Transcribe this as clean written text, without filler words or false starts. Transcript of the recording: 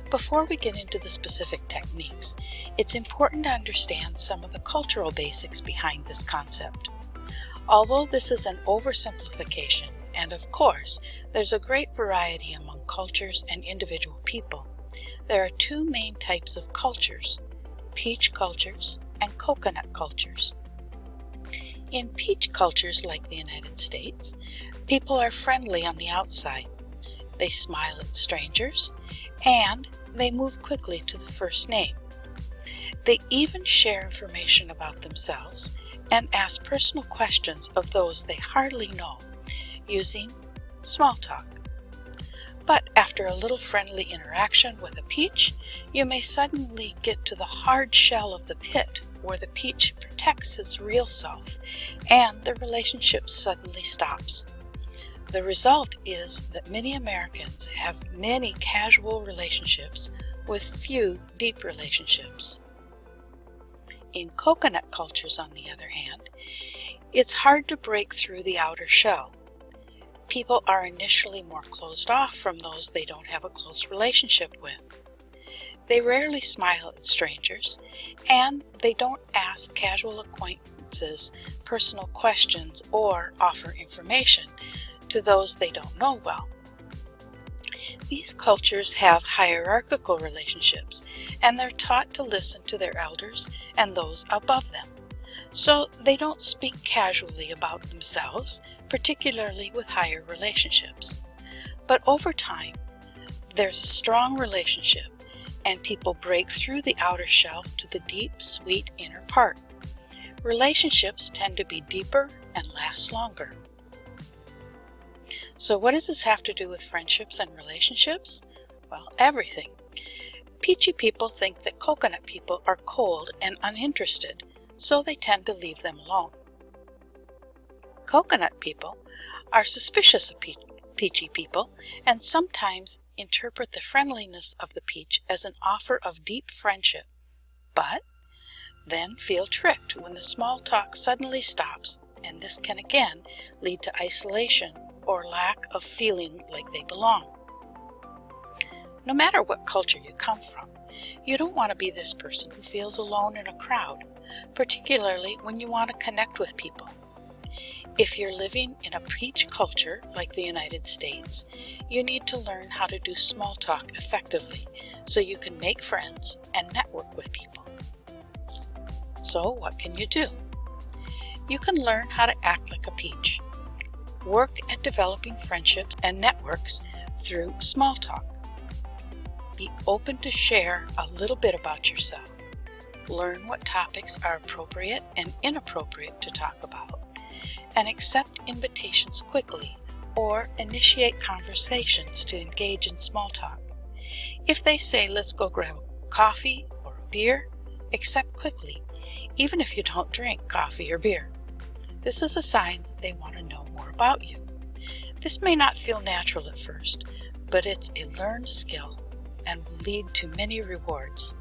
Before we get into the specific techniques, it's important to understand some of the cultural basics behind this concept. Although this is an oversimplification, and of course, there's a great variety among cultures and individual people, there are two main types of cultures: peach cultures and coconut cultures. In peach cultures like the United States, people are friendly on the outside. They smile at strangers, and they move quickly to the first name. They even share information about themselves and ask personal questions of those they hardly know, using small talk. But after a little friendly interaction with a peach, you may suddenly get to the hard shell of the pit where the peach protects its real self, and the relationship suddenly stops. The result is that many Americans have many casual relationships with few deep relationships. In coconut cultures, on the other hand, it's hard to break through the outer shell. People are initially more closed off from those they don't have a close relationship with. They rarely smile at strangers, and they don't ask casual acquaintances personal questions or offer information to those they don't know well. These cultures have hierarchical relationships, and they're taught to listen to their elders and those above them. So they don't speak casually about themselves, particularly with higher relationships. But over time, there's a strong relationship, and people break through the outer shell to the deep, sweet inner part. Relationships tend to be deeper and last longer. So what does this have to do with friendships and relationships? Well, everything. Peachy people think that coconut people are cold and uninterested, so they tend to leave them alone. Coconut people are suspicious of peachy people and sometimes interpret the friendliness of the peach as an offer of deep friendship, but then feel tricked when the small talk suddenly stops, and this can again lead to isolation or lack of feeling like they belong. No matter what culture you come from, you don't want to be this person who feels alone in a crowd, particularly when you want to connect with people. If you're living in a peach culture like the United States, you need to learn how to do small talk effectively so you can make friends and network with people. So what can you do? You can learn how to act like a peach. Work at developing friendships and networks through small talk. Be open to share a little bit about yourself. Learn what topics are appropriate and inappropriate to talk about, and accept invitations quickly or initiate conversations to engage in small talk. If they say, "Let's go grab coffee or a beer," accept quickly, even if you don't drink coffee or beer. This is a sign that they want to know more about you. This may not feel natural at first, but it's a learned skill and will lead to many rewards.